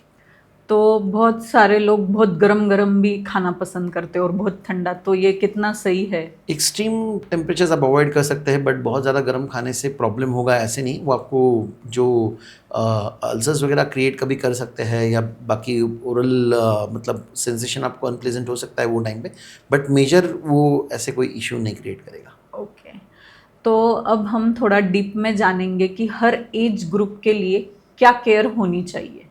तो बहुत सारे लोग बहुत गरम गरम भी खाना पसंद करते हैं और बहुत ठंडा, तो ये कितना सही है? एक्सट्रीम टेम्परेचर्स आप अवॉइड कर सकते हैं, बट बहुत ज़्यादा गर्म खाने से प्रॉब्लम होगा ऐसे नहीं. वो आपको जो अल्सर्स वगैरह क्रिएट कभी कर सकते हैं, या बाकी ओरल मतलब सेंसेशन आपको अनप्लेजेंट हो सकता है वो टाइम पे. बट मेजर वो ऐसे कोई इशू नहीं क्रिएट करेगा. ओके. तो अब हम थोड़ा डीप में जानेंगे कि हर एज ग्रुप के लिए क्या केयर होनी चाहिए.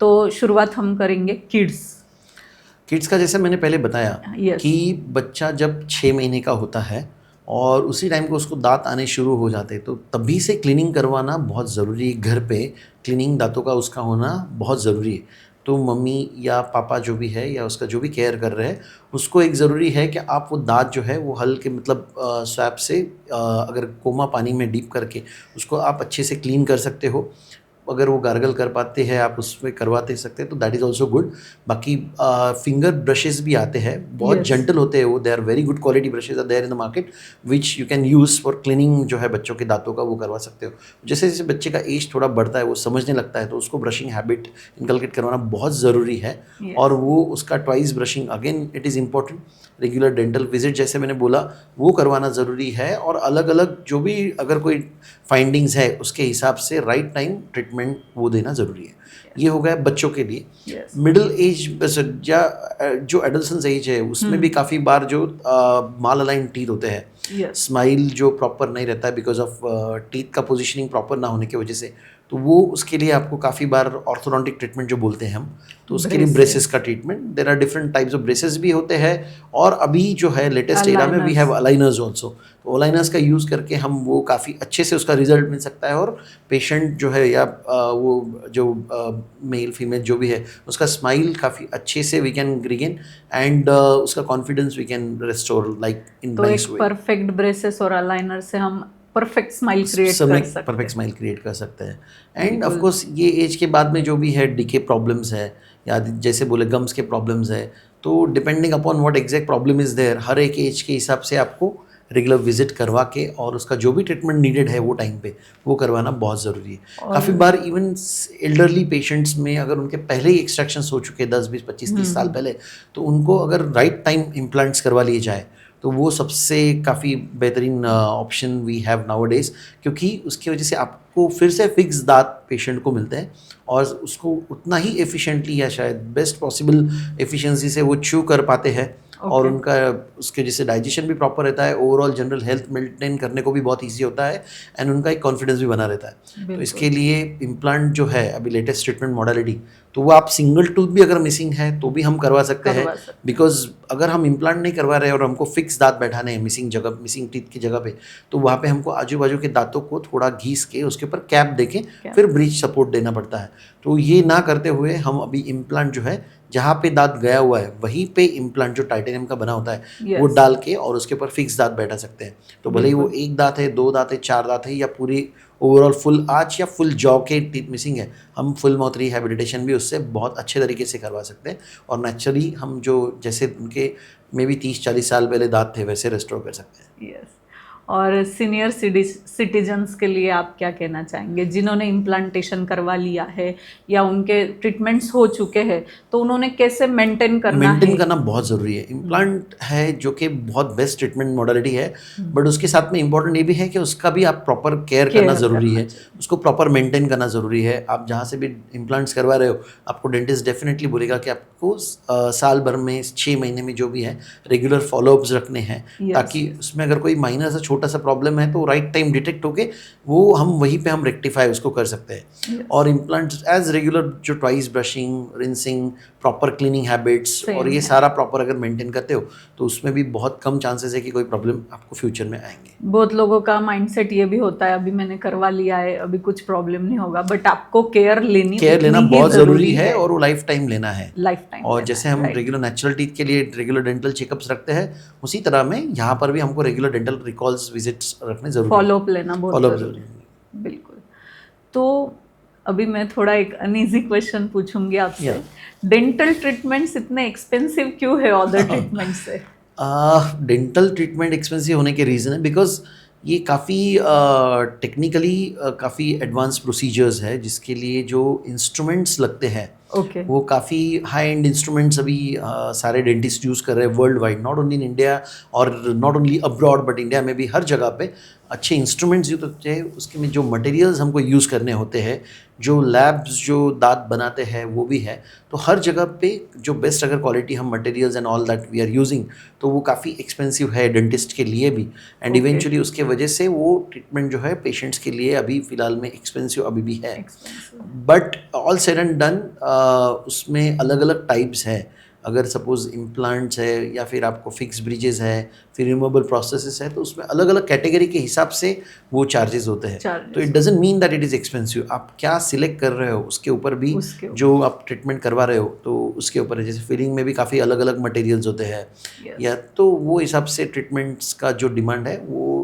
तो शुरुआत हम करेंगे किड्स का. जैसे मैंने पहले बताया Yes. कि बच्चा जब 6 महीने का होता है और उसी टाइम को उसको दांत आने शुरू हो जाते हैं, तो तभी से क्लीनिंग करवाना बहुत ज़रूरी है. घर पे क्लीनिंग दांतों का उसका होना बहुत ज़रूरी है. तो मम्मी या पापा जो भी है, या उसका जो भी केयर कर रहे हैं, उसको एक ज़रूरी है कि आप वो दांत जो है वो हल्के मतलब स्वैप से अगर कोमा पानी में डीप करके उसको आप अच्छे से क्लीन कर सकते हो. अगर वो गार्गल कर पाते हैं, आप उसमें करवाते सकते हैं, तो दैट इज़ ऑल्सो गुड. बाकी फिंगर ब्रशेस भी आते हैं, बहुत जेंटल होते हैं वो. They are very good quality brushes are there in the market which you can use for cleaning जो है बच्चों के दांतों का, वो करवा सकते हो. जैसे जैसे बच्चे का एज थोड़ा बढ़ता है, वो समझने लगता है, तो उसको ब्रशिंग हैबिट इनकलकेट करवाना बहुत ज़रूरी है. और वो उसका twice brushing, again it is important. Regular dental visit जैसे मैंने बोला वो करवाना ज़रूरी है. और अलग अलग जो भी अगर कोई फाइंडिंग्स है उसके हिसाब से राइट टाइम ट्रीटमेंट वो देना ज़रूरी है. ये हो गया बच्चों के लिए. मिडिल एज या जो एडल्सेंस एज है उसमें भी काफ़ी बार जो माल अलाइन टीथ होते हैं, स्माइल जो प्रॉपर नहीं रहता है बिकॉज ऑफ टीथ का पोजिशनिंग प्रॉपर ना होने की वजह से, तो वो उसके लिए आपको काफ़ी बार ऑर्थोडोंटिक ट्रीटमेंट जो बोलते हैं हम, तो उसके लिए ब्रेसेस का treatment, there are different types of braces भी होते हैं। और अभी जो है लेटेस्ट एरा में वी हैव अलाइनर्स ऑल्सो, तो अलाइनर्स का यूज़ करके हम वो काफ़ी अच्छे से उसका रिजल्ट मिल सकता है, और पेशेंट जो है या वो जो मेल फीमेल जो भी है उसका स्माइल काफ़ी अच्छे से वी कैन रिगेन, एंड उसका confidence we can restore like in nice way. Perfect braces और अलाइनर से हम परफेक्ट स्माइल क्रिएट कर सकते हैं, परफेक्ट स्माइल क्रिएट कर सकते हैं। एंड ऑफ कोर्स ये एज के बाद में जो भी है डीके प्रॉब्लम्स है, या जैसे बोले गम्स के प्रॉब्लम्स है, तो depending upon what exact problem is there, हर एक एज के हिसाब से आपको रेगुलर विजिट करवा के और उसका जो भी ट्रीटमेंट नीडेड है वो टाइम पे वो करवाना बहुत ज़रूरी है। काफ़ी बार इवन एल्डरली पेशेंट्स में अगर उनके पहले ही एक्सट्रैक्शंस हो चुके 10 20 25 30 साल पहले, तो उनको अगर राइट टाइम इम्प्लांट्स करवा लिए जाए तो वो सबसे काफ़ी बेहतरीन ऑप्शन वी हैव नाउअडेज, क्योंकि उसकी वजह से आपको फिर से फिक्स दांत पेशेंट को मिलते हैं और उसको उतना ही एफिशिएंटली या शायद बेस्ट पॉसिबल एफिशिएंसी से वो च्यू कर पाते हैं। और उनका उसके जैसे डाइजेशन भी प्रॉपर रहता है, ओवरऑल जनरल हेल्थ मेंटेन करने को भी बहुत ईजी होता है, एंड उनका एक कॉन्फिडेंस भी बना रहता है। तो इसके लिए इम्प्लांट जो है अभी लेटेस्ट ट्रीटमेंट मॉडलिटी, तो वो आप सिंगल टूथ भी अगर मिसिंग है तो भी हम करवा सकते हैं, बिकॉज अगर हम इम्प्लांट नहीं करवा रहे और हमको फिक्स दांत बैठाने हैं मिसिंग टीथ की जगह पे, तो वहाँ पे हमको आजू बाजू के दांतों को थोड़ा घीस के उसके ऊपर कैप देके फिर ब्रिज सपोर्ट देना पड़ता है। तो ये ना करते हुए हम अभी इम्प्लांट जो है जहाँ पे दांत गया हुआ है वहीं पे इम्प्लांट जो टाइटेनियम का बना होता है वो डाल के और उसके ऊपर फिक्स दांत बैठा सकते हैं। तो भले ही वो एक दांत है, दो दांत है, चार दांत है, या पूरी ओवरऑल फुल आर्च या फुल जॉ के टीथ मिसिंग है, हम फुल माउथ रिहैबिलिटेशन भी उससे बहुत अच्छे तरीके से करवा सकते हैं, और नेचुरली हम जो जैसे उनके मे बी 30-40 साल पहले दांत थे वैसे रेस्टोर कर सकते हैं। यस। और सीनियर सिटीजन्स के लिए आप क्या कहना चाहेंगे, जिन्होंने इम्प्लांटेशन करवा लिया है या उनके ट्रीटमेंट्स हो चुके हैं, तो उन्होंने कैसे मेंटेन करना बहुत ज़रूरी है। इम्प्लांट है जो कि बहुत बेस्ट ट्रीटमेंट मॉडलिटी है, बट उसके साथ में इम्पॉर्टेंट ये भी है कि उसका भी आप प्रॉपर केयर करना ज़रूरी है, उसको प्रॉपर मेंटेन करना ज़रूरी है। आप जहाँ से भी इम्प्लांट्स करवा रहे हो, आपको डेंटिस्ट डेफिनेटली बोलेगा कि आपको साल भर में 6 महीने में जो भी है रेगुलर फॉलोअप्स रखने हैं, ताकि उसमें अगर कोई माइनर सा छोटा सा प्रॉब्लम है तो राइट टाइम डिटेक्ट होके वो हम वहीं पे हम रेक्टिफाई उसको कर सकते हैं। और इम्प्लांट्स एज रेगुलर जो twice brushing, rinsing, proper cleaning habits और ये सारा प्रॉपर अगर मेंटेन करते हो तो उसमें भी बहुत कम चांसेस है कि कोई प्रॉब्लम आपको फ्यूचर में आएंगे। बहुत लोगों का माइंडसेट ये भी होता है अभी मैंने करवा लिया है, अभी कुछ प्रॉब्लम नहीं होगा, बट आपको केयर लेना बहुत ज़रूरी है और वो लाइफ टाइम लेना है। और जैसे हम रेगुलर नेचुरल टीथ के लिए रेगुलर डेंटल चेकअप्स रखते हैं, उसी तरह में यहाँ पर भी हमको रेगुलर डेंटल रिकॉल्स विजिट्स रखने जरूरी है, फॉलोअप लेना बहुत जरूरी है। बिल्कुल। तो अभी मैं थोड़ा एक अनइजी क्वेश्चन पूछूंगी आपसे, डेंटल ट्रीटमेंट्स इतने एक्सपेंसिव क्यों है अदर ट्रीटमेंट से? डेंटल ट्रीटमेंट एक्सपेंसिव होने के रीज़न है बिकॉज ये काफ़ी टेक्निकली काफ़ी एडवांस प्रोसीजर्स है, जिसके लिए जो इंस्ट्रूमेंट्स लगते हैं वो काफ़ी हाई एंड इंस्ट्रूमेंट्स अभी सारे डेंटिस्ट यूज़ कर रहे हैं worldwide, not only in India और not only abroad, but India में भी हर जगह पे अच्छे इंस्ट्रूमेंट्स यूज होते हैं। उसके में जो मटेरियल्स हमको यूज़ करने होते हैं, जो लैब्स जो दांत बनाते हैं वो भी है, तो हर जगह पे जो बेस्ट अगर क्वालिटी हम materials and all that we are using, तो वो काफ़ी एक्सपेंसिव है डेंटिस्ट के लिए भी, एंड इवेंचुअली उसके वजह से वो ट्रीटमेंट जो है पेशेंट्स के लिए अभी फ़िलहाल में एक्सपेंसिव अभी भी है। But all said and done उसमें अलग अलग टाइप्स है। अगर सपोज इम्प्लांट्स है या फिर आपको फिक्स ब्रिजेस है, फिर रिमूवेबल प्रोसेसेस है, तो उसमें अलग अलग कैटेगरी के हिसाब से वो चार्जेस होते हैं। तो it doesn't mean that it is expensive. आप क्या सिलेक्ट कर रहे हो उसके ऊपर भी, जो आप ट्रीटमेंट करवा रहे हो तो उसके ऊपर है। जैसे फिलिंग में भी काफ़ी अलग अलग मटेरियल्स होते हैं, या तो वो हिसाब से ट्रीटमेंट्स का जो डिमांड है वो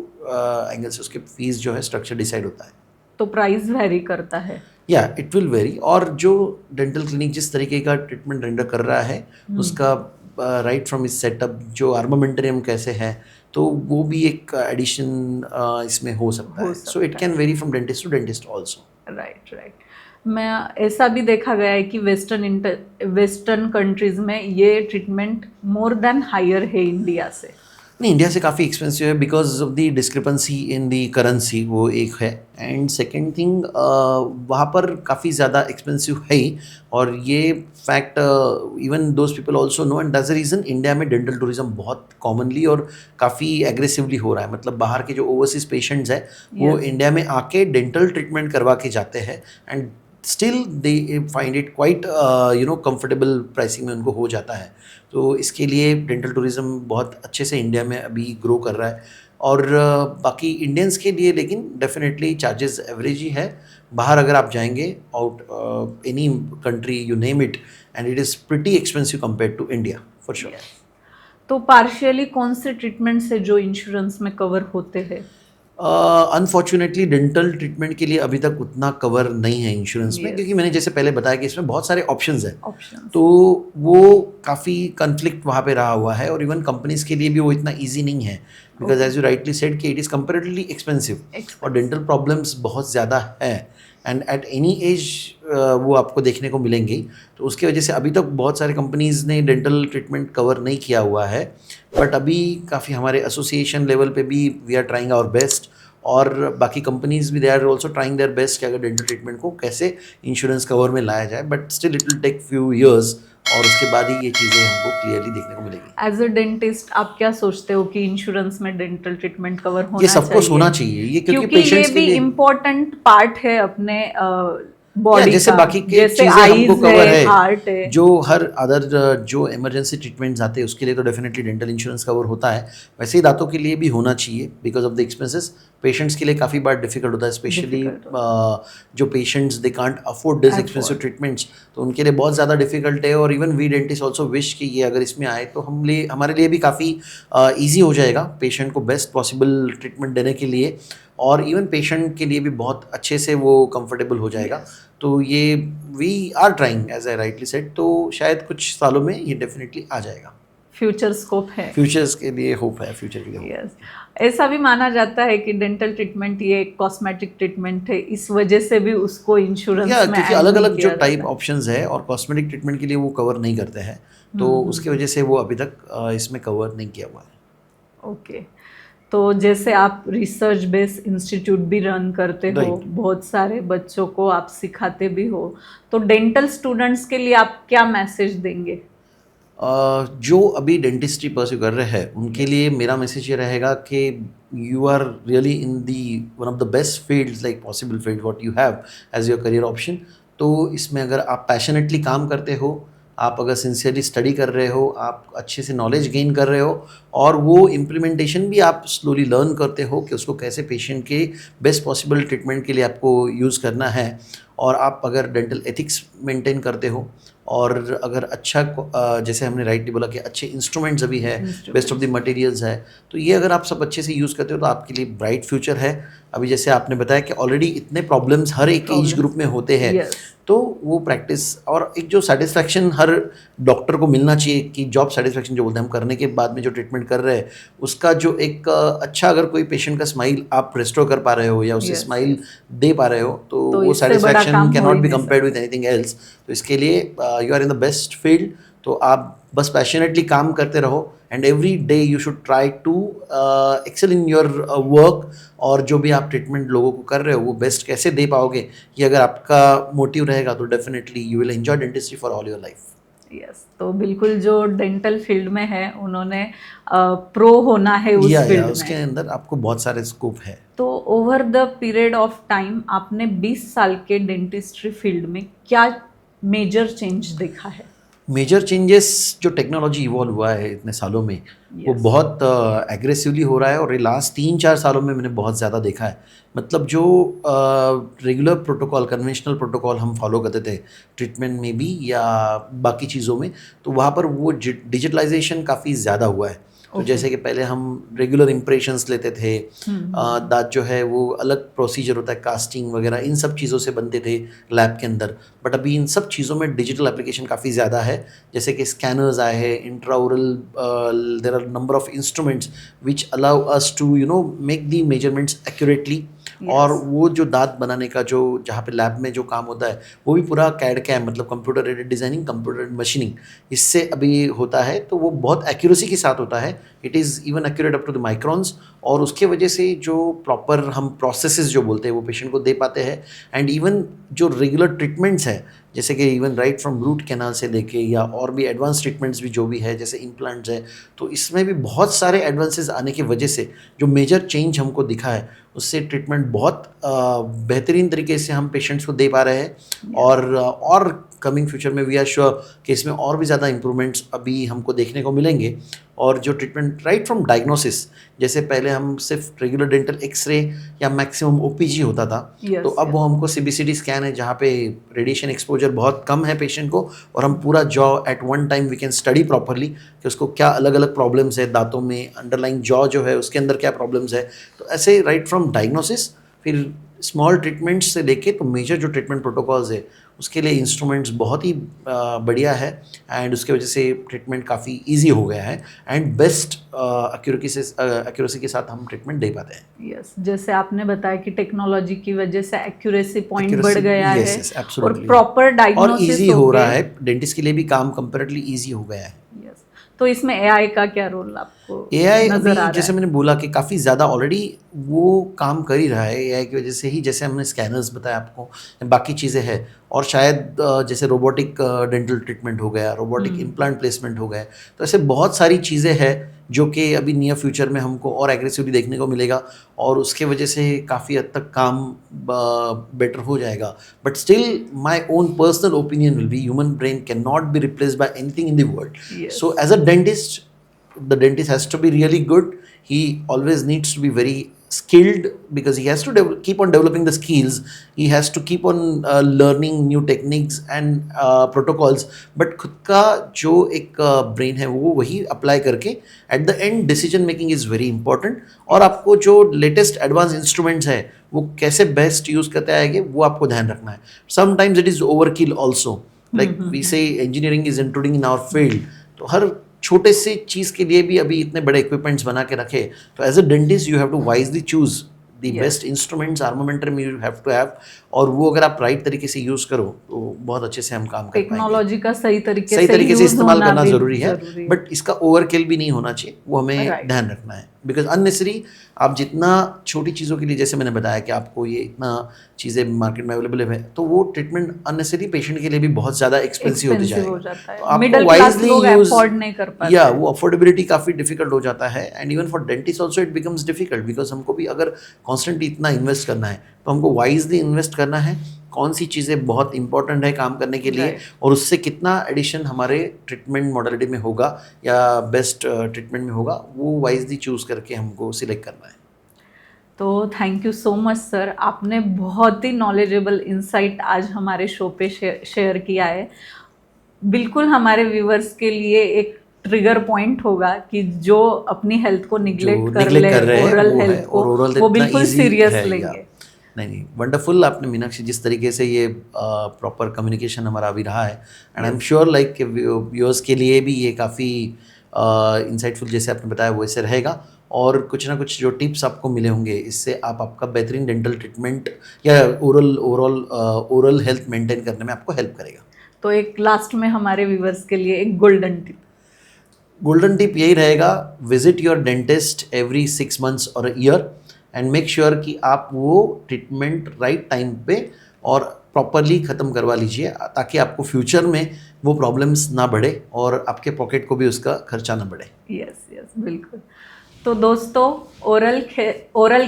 एंगल से उसके फीस जो है स्ट्रक्चर डिसाइड होता है। तो प्राइस वेरी करता है? या इट विल वेरी। और जो डेंटल क्लिनिक जिस तरीके का ट्रीटमेंट रेंडर कर रहा है उसका राइट फ्रॉम इस सेटअप जो आर्मामेंटेरियम कैसे है, तो वो भी एक एडिशन इसमें हो सकता है। So it can vary from dentist to dentist also. Right. मैं ऐसा भी देखा गया है कि वेस्टर्न कंट्रीज में ये ट्रीटमेंट मोर देन हायर है इंडिया से। नहीं, इंडिया से काफ़ी एक्सपेंसिव है because of the discrepancy in the currency, वो एक है। एंड सेकेंड थिंग, वहाँ पर काफ़ी ज़्यादा एक्सपेंसिव है ही, और ये fact even those people also know, and that's the reason India में डेंटल टूरिज्म बहुत कॉमनली और काफ़ी एग्रेसिवली हो रहा है। मतलब बाहर के जो ओवरसीज पेशेंट्स हैं वो Yes. इंडिया में आके डेंटल ट्रीटमेंट करवा के जाते हैं, and still they find it quite comfortable pricing में उनको हो जाता है। तो इसके लिए डेंटल टूरिज़्म बहुत अच्छे से इंडिया में अभी ग्रो कर रहा है। और बाकी इंडियंस के लिए लेकिन डेफिनेटली चार्जेस एवरेज ही है। बाहर अगर आप जाएंगे out any country you name it, and it is pretty expensive compare to India for sure. Yes. तो पार्शियली कौन से ट्रीटमेंट्स है जो इंश्योरेंस में कवर होते हैं? अनफॉर्चुनेटली डेंटल ट्रीटमेंट के लिए अभी तक उतना कवर नहीं है इंश्योरेंस में, Yes. क्योंकि मैंने जैसे पहले बताया कि इसमें बहुत सारे ऑप्शंस हैं। ऑप्शन तो वो काफ़ी कन्फ्लिक्ट वहाँ पे रहा हुआ है, और इवन कंपनीज के लिए भी वो इतना ईजी नहीं है, because as you rightly said कि इट इज़ कंपेरेटिवली एक्सपेंसिव, और डेंटल प्रॉब्लम्स बहुत ज़्यादा है, एंड एट एनी एज वो आपको देखने को मिलेंगे। तो उसकी वजह से अभी तक बहुत सारे कंपनीज ने डेंटल ट्रीटमेंट कवर नहीं किया हुआ है, बट अभी काफ़ी हमारे एसोसिएशन लेवल पे भी we are trying our best, और बाकी कंपनीज भी they are also trying their best कि अगर डेंटल ट्रीटमेंट को कैसे इंश्योरेंस कवर में लाया जाए, but still it will take few years, और उसके बाद ही ये चीज़ें हमको क्लियरली देखने को मिलेगी। एज अ डेंटिस्ट आप क्या सोचते हो कि इंश्योरेंस में डेंटल ट्रीटमेंट कवर होना ये सबको चाहिए? होना चाहिए, ये क्योंकि क्योंकि ये पेशेंट्स के भी लिए इम्पोर्टेंट पार्ट है अपने या बॉडी जैसे का, बाकी के जैसे चीज़ें हमको आईज कवर है, है, हार्ट है। जो हर अदर जो इमरजेंसी ट्रीटमेंट्स आते हैं उसके लिए तो डेफिनेटली डेंटल इंश्योरेंस कवर होता है, वैसे ही दांतों के लिए भी होना चाहिए, because of the expenses patients के लिए काफ़ी बार डिफिकल्ट होता है, स्पेशली Difficult जो patients they can't afford this expensive treatments, तो उनके लिए बहुत ज़्यादा डिफिकल्ट है। और even we dentist also wish कि ये अगर इसमें आए तो हमारे लिए भी काफ़ी ईजी हो जाएगा पेशेंट को बेस्ट पॉसिबल ट्रीटमेंट देने के लिए, और इवन पेशेंट के लिए भी बहुत अच्छे से वो कंफर्टेबल हो जाएगा। तो ये we are trying as I rightly said, तो शायद कुछ सालों में ये डेफिनेटली आ जाएगा। फ्यूचर स्कोप है। फ्यूचर्स के लिए होप है, फ्यूचर के लिए hope है। यस, ऐसा भी माना जाता है कि डेंटल ट्रीटमेंट ये एक कॉस्मेटिक ट्रीटमेंट है, इस वजह से भी उसको इंश्योरेंस या में क्योंकि add अलग नहीं अलग किया जो टाइप जाता है। ऑप्शंस है, और कॉस्मेटिक ट्रीटमेंट के लिए वो कवर नहीं करते हैं, तो उसकी वजह से वो अभी तक इसमें कवर नहीं किया हुआ है। ओके, तो जैसे आप रिसर्च बेस्ड इंस्टीट्यूट भी रन करते हो, Right. बहुत सारे बच्चों को आप सिखाते भी हो, तो डेंटल स्टूडेंट्स के लिए आप क्या मैसेज देंगे? जो अभी डेंटिस्ट्री परस्यू कर रहे हैं उनके लिए मेरा मैसेज ये रहेगा कि you are really in the one of the best fields like possible field what you have as your career option. तो इसमें अगर आप पैशनेटली काम करते हो, आप अगर सिंसियरली स्टडी कर रहे हो, आप अच्छे से नॉलेज गेन कर रहे हो, और वो इम्प्लीमेंटेशन भी आप स्लोली लर्न करते हो कि उसको कैसे पेशेंट के बेस्ट पॉसिबल ट्रीटमेंट के लिए आपको यूज़ करना है, और आप अगर डेंटल एथिक्स मेंटेन करते हो, और अगर अच्छा जैसे हमने राइटली बोला कि अच्छे इंस्ट्रूमेंट्स अभी है, बेस्ट ऑफ द मटेरियल्स है, तो ये अगर आप सब अच्छे से यूज़ करते हो तो आपके लिए ब्राइट फ्यूचर है। अभी जैसे आपने बताया कि ऑलरेडी इतने प्रॉब्लम्स हर एक एज ग्रुप में होते हैं, Yes. तो वो प्रैक्टिस और एक जो सेटिस्फैक्शन हर डॉक्टर को मिलना चाहिए कि जॉब सेटिस्फैक्शन जो बोलते हैं हम करने के बाद में जो ट्रीटमेंट कर रहे हैं उसका जो एक अच्छा, अगर कोई पेशेंट का स्माइल आप रेस्टोर कर पा रहे हो या उसे Yes, स्माइल दे पा रहे हो, तो वो इससे बड़ा सेटिस्फैक्शन काम कैन हो नॉट ही बी नहीं कंपेयर्ड विद एनीथिंग एल्स। तो इसके लिए you are in the best field, तो आप बस पैशनेटली काम करते रहो, and every day you should try to excel in your work, और जो भी आप ट्रीटमेंट लोगों को कर रहे हो वो बेस्ट कैसे दे पाओगे, ये अगर आपका मोटिव रहेगा तो definitely you will enjoy dentistry for all your life. Yes, तो बिल्कुल जो डेंटल फील्ड में है उन्होंने प्रो होना है उस या फील्ड उसके में। अंदर आपको बहुत सारे स्कोप है। तो over the period of time आपने 20 साल के डेंटिस्ट्री फील्ड में क्या मेजर चेंज देखा है? मेजर चेंजेस जो टेक्नोलॉजी इवॉल्व हुआ है इतने सालों में, वो Yes. बहुत एग्रेसिवली हो रहा है, और ये लास्ट 3-4 सालों में मैंने बहुत ज़्यादा देखा है। मतलब जो रेगुलर प्रोटोकॉल, कन्वेंशनल प्रोटोकॉल हम फॉलो करते थे ट्रीटमेंट में भी या बाकी चीज़ों में, तो वहाँ पर वो डिजिटलाइजेशन काफ़ी ज़्यादा हुआ है। तो Okay. जैसे कि पहले हम रेगुलर इम्प्रेशंस लेते थे, दांत जो है वो अलग प्रोसीजर होता है, कास्टिंग वगैरह इन सब चीज़ों से बनते थे लैब के अंदर, बट अभी इन सब चीज़ों में डिजिटल एप्लीकेशन काफ़ी ज़्यादा है। जैसे कि स्कैनर्स आए हैं, intraoral, there are number of instruments which allow us to make the measurements accurately, और वो जो दांत बनाने का जो जहाँ पे लैब में जो काम होता है वो भी पूरा कैड कैम मतलब computer aided designing, computer machining इससे अभी होता है, तो वो बहुत एक्यूरेसी के साथ होता है। It is even accurate up to the microns, और उसके वजह से जो प्रॉपर हम प्रोसेसेस जो बोलते हैं वो पेशेंट को दे पाते हैं। एंड इवन जो रेगुलर ट्रीटमेंट्स हैं, जैसे कि even right from root canal से लेके या और भी एडवांस ट्रीटमेंट्स भी जो भी है जैसे इम्प्लांट्स है, तो इसमें भी बहुत सारे एडवांसेस आने की वजह से जो मेजर चेंज हमको दिखा है उससे ट्रीटमेंट बहुत बेहतरीन तरीके से हम पेशेंट्स को दे पा रहे हैं। और कमिंग फ्यूचर में वी आर श्योर कि इसमें और भी ज़्यादा इंप्रूवमेंट्स अभी हमको देखने को मिलेंगे। और जो ट्रीटमेंट राइट फ्रॉम डायग्नोसिस, जैसे पहले हम सिर्फ रेगुलर डेंटल एक्सरे या मैक्सिमम ओपीजी होता था, तो अब वो हमको सीबीसीटी स्कैन है जहाँ पे रेडिएशन एक्सपोजर बहुत कम है पेशेंट को, और हम पूरा jaw at one time we can study properly कि उसको क्या अलग अलग प्रॉब्लम्स है दांतों में, अंडरलाइंग जॉ जो है उसके अंदर क्या प्रॉब्लम्स है। तो ऐसे राइट फ्रॉम डायग्नोसिस फिर स्मॉल ट्रीटमेंट्स से लेके तो मेजर जो ट्रीटमेंट प्रोटोकॉल्स है उसके लिए इंस्ट्रूमेंट्स बहुत ही बढ़िया है, एंड उसके वजह से ट्रीटमेंट काफ़ी इजी हो गया है एंड बेस्ट एक्यूरेसी के साथ हम ट्रीटमेंट दे पाते हैं। यस, जैसे आपने बताया कि टेक्नोलॉजी की वजह से एक्यूरेसी पॉइंट बढ़ गया है और absolutely. प्रॉपर डायग्नोसिस और इजी हो रहा है, डेंटिस्ट के लिए भी काम कंपैरेटिवली इजी हो गया है। यस, तो इसमें एआई का क्या रोल आपको एआई नजर आ रहा है? जैसे मैंने बोला कि काफ़ी ज़्यादा ऑलरेडी वो काम कर ही रहा है एआई की वजह से ही, जैसे हमने स्कैनर्स बताया आपको, बाकी चीज़ें हैं, और शायद जैसे रोबोटिक डेंटल ट्रीटमेंट हो गया, रोबोटिक इम्प्लांट प्लेसमेंट हो गए, तो ऐसे बहुत सारी चीज़ें हैं जो कि अभी नियर फ्यूचर में हमको और एग्रेसिवली देखने को मिलेगा, और उसके वजह से काफ़ी हद तक काम बेटर हो जाएगा। But still my own personal opinion will be human brain can not be replaced by anything in the world. So as a dentist, the dentist has to be really good. He always needs to be very skilled because he has to keep on developing the skills. He has to keep on learning new techniques and protocols. But खुद का जो एक ब्रेन है वो वही अप्लाई करके at the end decision making is very important. और आपको जो लेटेस्ट एडवांस इंस्ट्रूमेंट्स है वो कैसे बेस्ट यूज़ करते आएंगे वो आपको ध्यान रखना है। Sometimes it is overkill also, like we say engineering is including in our field, तो हर छोटे से चीज़ के लिए भी अभी इतने बड़े इक्विपमेंट्स बना के रखे, तो as a dentist you have to wisely choose the best instruments, armamentarium you have to have, और वो अगर आप राइट तरीके से यूज़ करो तो बहुत अच्छे से हम काम कर पाएंगे। टेक्नोलॉजी का सही तरीके से इस्तेमाल करना ज़रूरी है, बट इसका ओवरकिल भी नहीं होना चाहिए, वो हमें ध्यान रखना है। बिकॉज अननेसरी आप जितना छोटी चीज़ों के लिए, जैसे मैंने बताया कि आपको ये इतना चीज़ें मार्केट में अवेलेबल है, तो वो ट्रीटमेंट अननेसरी पेशेंट के लिए भी बहुत ज़्यादा एक्सपेंसिव होती जाएगा, तो आपको वाइजली यूज नहीं कर पाते, या वो अफोर्डेबिलिटी काफ़ी डिफिकल्ट हो जाता है। And even for dentist also it becomes difficult, because हमको भी अगर कॉन्स्टेंटली इतना इन्वेस्ट करना है तो हमको वाइजली इन्वेस्ट करना है, कौन सी चीज़ें बहुत इंपॉर्टेंट है काम करने के लिए, और उससे कितना एडिशन हमारे ट्रीटमेंट मॉडलिटी में होगा या बेस्ट ट्रीटमेंट में होगा, वो वाइजली चूज़ करके हमको सिलेक्ट करना है। तो thank you so much sir, आपने बहुत ही नॉलेजेबल इंसाइट आज हमारे शो पे शेयर किया है। बिल्कुल हमारे व्यूवर्स के लिए एक ट्रिगर पॉइंट होगा कि जो अपनी हेल्थ को निग्लेक्ट कर ले, ओरल हेल्थ को, वो बिल्कुल सीरियस लेंगे। नहीं, वंडरफुल आपने मीनाक्षी जिस तरीके से ये प्रॉपर कम्युनिकेशन हमारा अभी रहा है, and I am sure like viewers के लिए भी ये काफ़ी इंसाइटफुल जैसे आपने बताया वैसे रहेगा, और कुछ ना कुछ जो टिप्स आपको मिले होंगे इससे आप आपका बेहतरीन डेंटल ट्रीटमेंट या ओरल हेल्थ मेंटेन करने में आपको हेल्प करेगा। तो एक लास्ट में हमारे व्यूअर्स के लिए एक गोल्डन टिप यही रहेगा, visit your dentist every 6 months और a year and make sure कि आप वो ट्रीटमेंट राइट टाइम पे और प्रॉपरली ख़त्म करवा लीजिए, ताकि आपको फ्यूचर में वो प्रॉब्लम्स ना बढ़े और आपके पॉकेट को भी उसका खर्चा ना बढ़े। यस बिल्कुल। तो दोस्तों, ओरल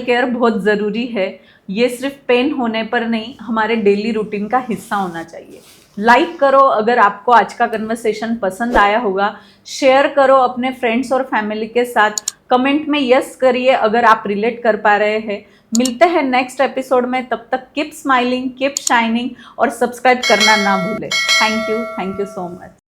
केयर बहुत ज़रूरी है। ये सिर्फ पेन होने पर नहीं, हमारे डेली रूटीन का हिस्सा होना चाहिए। लाइक करो अगर आपको आज का कन्वर्सेशन पसंद आया होगा, शेयर करो अपने फ्रेंड्स और फैमिली के साथ, कमेंट में यस करिए अगर आप रिलेट कर पा रहे हैं। मिलते हैं नेक्स्ट एपिसोड में, तब तक कीप स्माइलिंग, कीप शाइनिंग और सब्सक्राइब करना ना भूलें। Thank you so much.